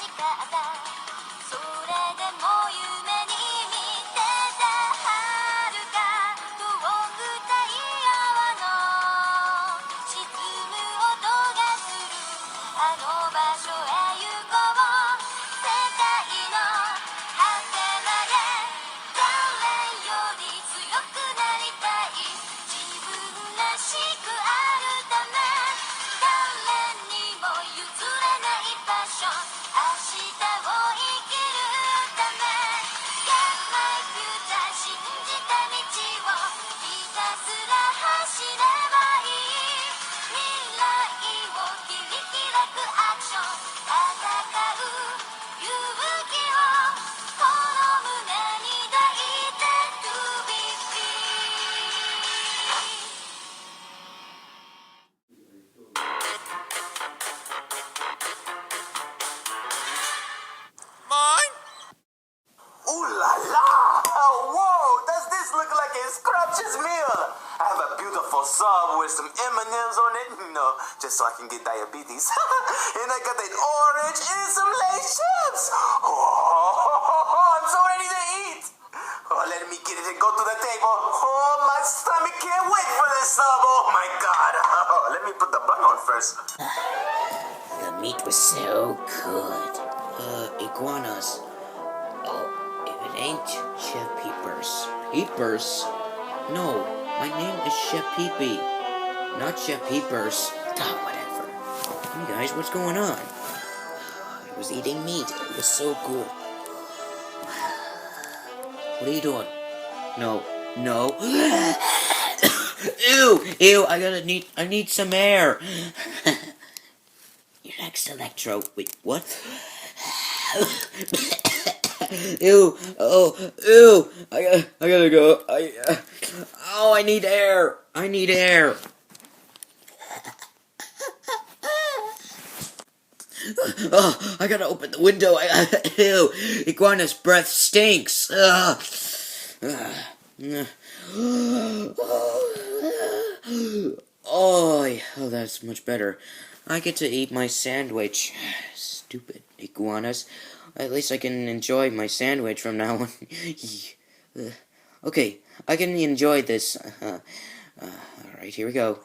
しかったそれでも夢に見てた遥か遠く太陽の沈む音がするあの場所へ行こう世界の果てまで誰より強くなりたい自分らしくあるため誰にも譲れないパッション明日を生きるため Get my future 信じた道をひたすら走ればいい未来を切り開くアクション戦う勇気をこの胸に抱いて To be free Mine? Ooh la la! Whoa, does this look like a scrumptious meal? I have a beautiful sub with some M&Ms on it, just so I can get diabetes. And I got that orange and some Lay's chips. Oh, I'm so ready to eat. Oh, let me get it and go to the table. Oh, my stomach can't wait for this sub. Oh my God. Oh, let me put the bun on first. The meat was so good. Iguanas. Oh, if it ain't Chef Peepers. Peepers? No, my name is Chef Peepee, not Chef Peepers. Ah, whatever. Hey guys, what's going on? I was eating meat. It was so good. What are you doing? No. Ew, I need some air. You're next, Electro. Wait, what? Ew, I gotta go. I need air. Oh, I gotta open the window. Ew, Iguana's breath stinks. Oh, that's much better. I get to eat my sandwich. Stupid iguanas. At least I can enjoy my sandwich from now on. Okay, I can enjoy this. Alright, here we go.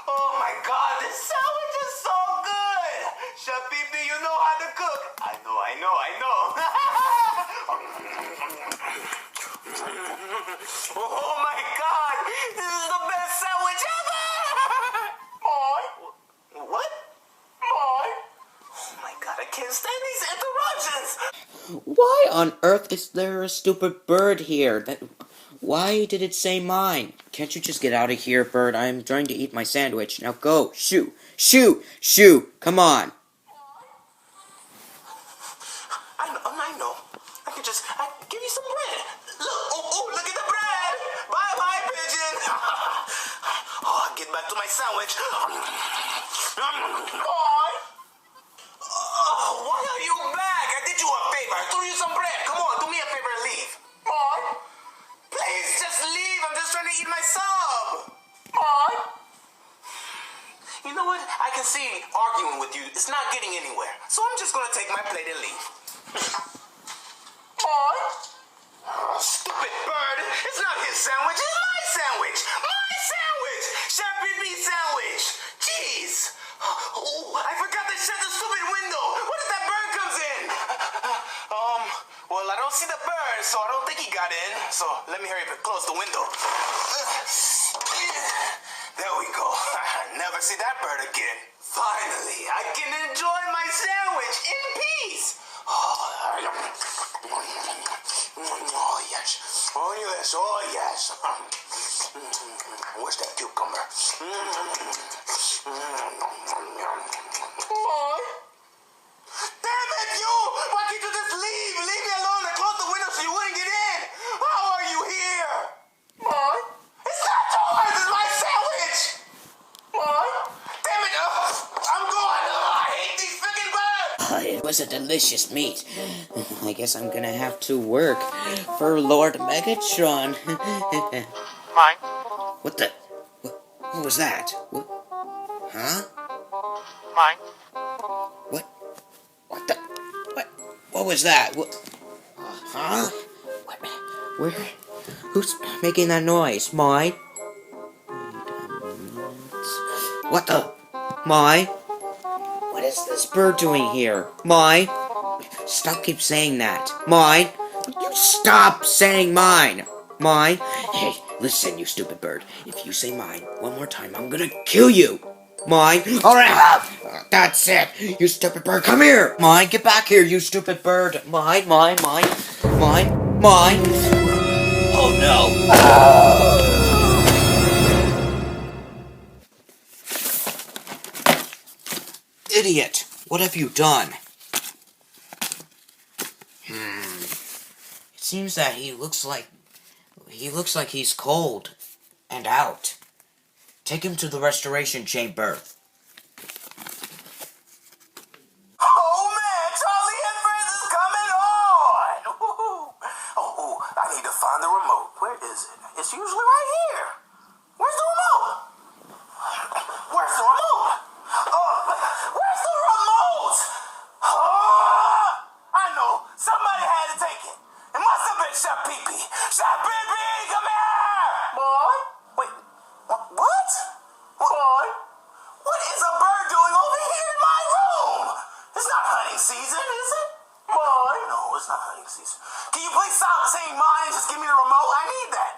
Oh my God, this sandwich is so good! Chef Pee, you know how to cook. I know. Oh my God, this is the best sandwich ever! What? Oh my God, I can't stand these interruptions! Why on earth is there a stupid bird here? Why did it say mine? Can't you just get out of here, bird? I am trying to eat my sandwich. Now go. Shoo. Come on. I know. I can give you some bread. Look at the bread. Bye, pigeon. Oh, get back to my sandwich. Oh, why are you back? I did you a favor. I threw you some bread. Come on, do me a favor and leave. Please, just leave. I'm just trying to eat my sub. You know what? I can see arguing with you. It's not getting anywhere. So I'm just going to take my plate and leave. Oh, stupid bird. It's not his sandwich. It's my sandwich. My sandwich. Chef Pee sandwich. Jeez. Oh, I forgot to shut the stupid window. What if that bird comes in? Well, I don't see the bird, so I don't think he got in. So let me hurry up and close the window. There we go. Never see that bird again. Finally, I can enjoy my sandwich in peace. Oh, yes. Where's that cucumber? Damn it, you! Why can't you just leave? Leave me alone and close the window so you wouldn't get in. How are you here? It's not yours. It's my sandwich. Damn it! I'm going. I hate these freaking birds. It was a delicious meat. I guess I'm gonna have to work for Lord Megatron. Mine? What was that? What? Huh? Mine. What? What the? What was that? Huh? What? Where? Who's making that noise? Mine? What the? Mine? What is this bird doing here? Mine? Stop keep saying that. Mine? You stop saying mine. Mine? Hey, listen, you stupid bird. If you say mine one more time, I'm gonna kill you. Mine? Alright, that's it. You stupid bird, come here. Mine, get back here, you stupid bird. Mine. Oh no. Idiot, what have you done? It seems that he looks like he's cold and out. Take him to the restoration chamber. Oh man, Charlie and Friends is coming on! Oh, I need to find the remote. Where is it? It's usually right here. Where's the remote? Where's the remote? Where's the remote? Oh, I know. Somebody had to take it. It must have been Chef Pee-Pee. Chef Pee-Pee, come here! Boy? Wait, what? Boy? What is a bird doing over here in my room? It's not hunting season, is it? Boy? No, it's not hunting season. Can you please stop saying mine and just give me the remote? I need that.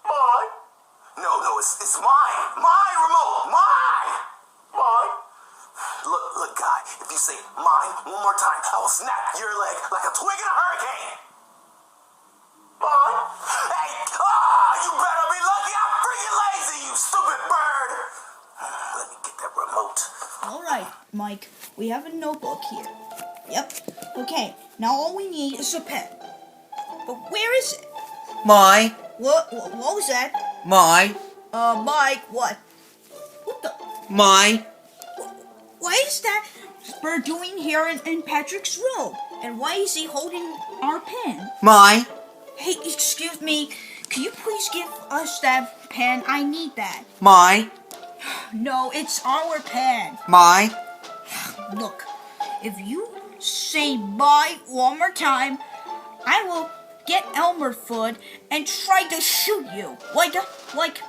Boy? No, it's mine. My remote. Mine. Boy? Look, guy, if you say mine one more time, I will snap your leg like a twig in a hurricane. Boy? Hey, you better be lucky I'm freaking lazy, you stupid bird. Let me get that remote. All right, Mike, we have a notebook here. Yep. Okay, now all we need is a pen. But where is it? My. What was that? My. Mike, what? What the? My. Why is that bird doing here in Patrick's room? And why is he holding our pen? My. Hey, excuse me. Can you please give us that pen? I need that. My. No, it's our pen. My. Look, if you say bye one more time, I will get Elmer Foot and try to shoot you, like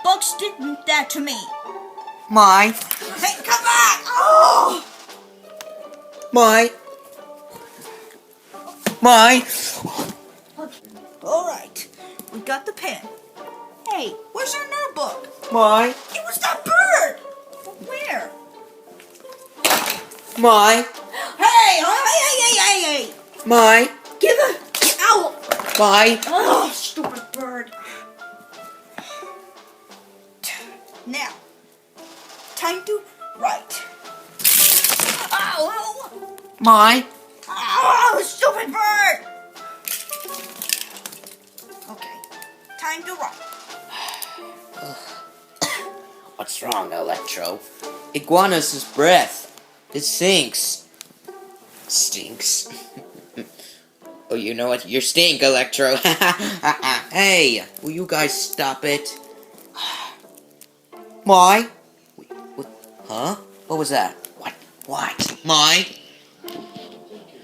Bugs did that to me. My. Hey, come back! Oh! My. My. All right, we got the pen. Hey, where's our notebook? My. It was that bird. Where? My. Hey! My. Give it out! My. Oh, stupid bird. Now, time to write. Ow! My. Oh, stupid bird! Okay, time to write. What's wrong, Electro? Iguana's breath. It stinks. Stinks. Oh, you know what? You stink, Electro. Hey, will you guys stop it? My? Wait, what? Huh? What was that? What? My?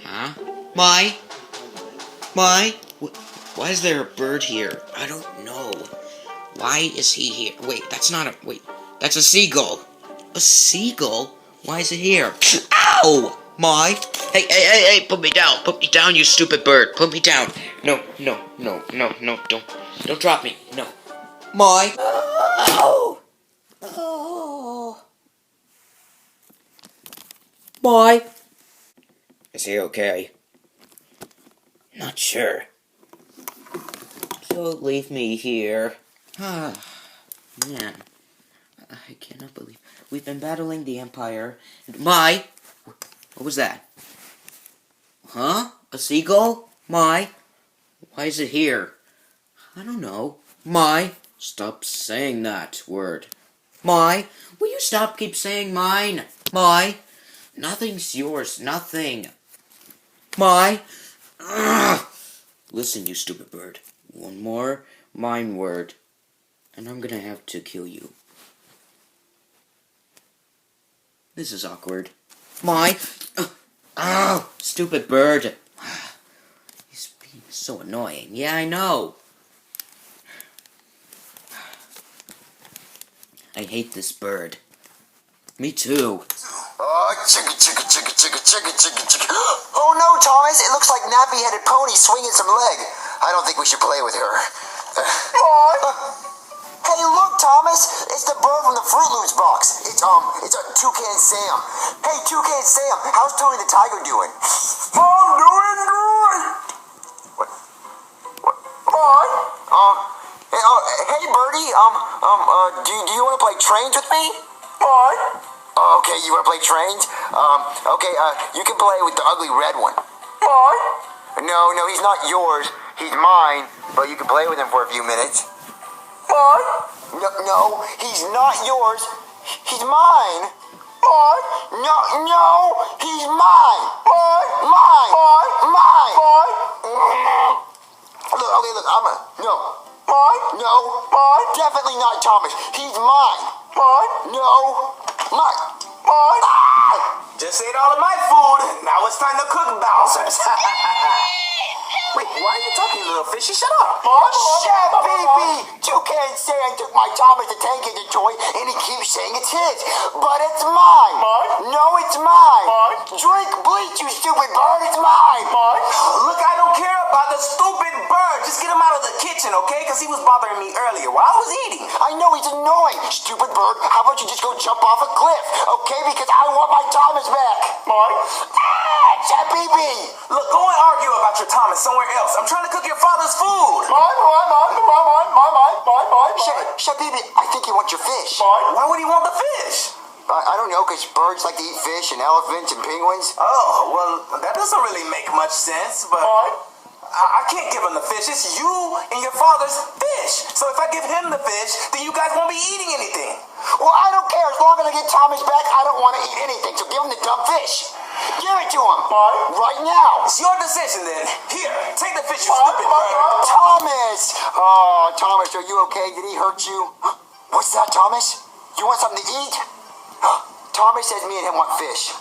Huh? My? Why is there a bird here? I don't know. Why is he here? Wait, that's a seagull. A seagull? Why is it here? Ow! My? Hey, put me down, you stupid bird. Put me down. No, don't drop me. No. My? Oh! My? Is he okay? Not sure. So leave me here. Man, I cannot believe we've been battling the Empire. My, what was that? Huh? A seagull? My, why is it here? I don't know. My, stop saying that word. My, will you keep saying mine? My, nothing's yours. Nothing. My. Ugh. Listen, you stupid bird. One more mine word, and I'm gonna have to kill you. This is awkward. My. Oh, stupid bird. He's being so annoying. Yeah, I know. I hate this bird. Me too. Oh, chicka, chicka, chicka, chicka, chicka, chicka, chicka. Oh no, Thomas, it looks like nappy-headed pony swinging some leg. I don't think we should play with her. Hey, look, Thomas, it's the bird from the Fruit Loops box. It's a Toucan Sam. Hey, Toucan Sam, how's Tony the Tiger doing? I'm doing great. What? Hey, Birdie, do you want to play trains with me? What? Oh, okay, you want to play trains? Okay, you can play with the ugly red one. What? No, he's not yours. He's mine, but you can play with him for a few minutes. What? No, he's not yours. He's mine. What? No, he's mine. What? Mine. What? Mine. What? Look, no. What? No. What? Definitely not Thomas. He's mine. What? No. Mine. What? Just ate all of my food. Now it's time to cook Bowser's. Wait, why are you talking, little fishy? Shut up. Shut up, baby. Toucan Sam took my Thomas the Tank Engine toy, and he keeps saying it's his. But it's mine. Mine? No, it's mine. Mine? Drink bleach, you stupid bird. It's mine. Mine? Look, I don't care about the stupid bird. Just get him out of the kitchen, okay? Because he was bothering me earlier while I was eating. I know he's annoying. Stupid bird, how about you just go jump off a cliff, okay? Because I want my Thomas back. Mine? Shut baby. Look, go and argue about your Thomas somewhere else. I'm trying to cook your father's food. Mine. Shut baby, I think he wants your fish. Why would he want the fish? I don't know, because birds like to eat fish and elephants and penguins. Oh, well, that doesn't really make much sense, but I can't give him the fish. It's you and your father's fish. So if I give him the fish, then you guys won't be eating anything. Well, I don't care. As long as I get Thomas back, I don't want to eat anything. So give him the dumb fish. Give it to him. Right now. It's your decision, then. Here, take the fish, you stupid bird. Thomas! Oh, Thomas, are you okay? Did he hurt you? What's that, Thomas? You want something to eat? Thomas says me and him want fish.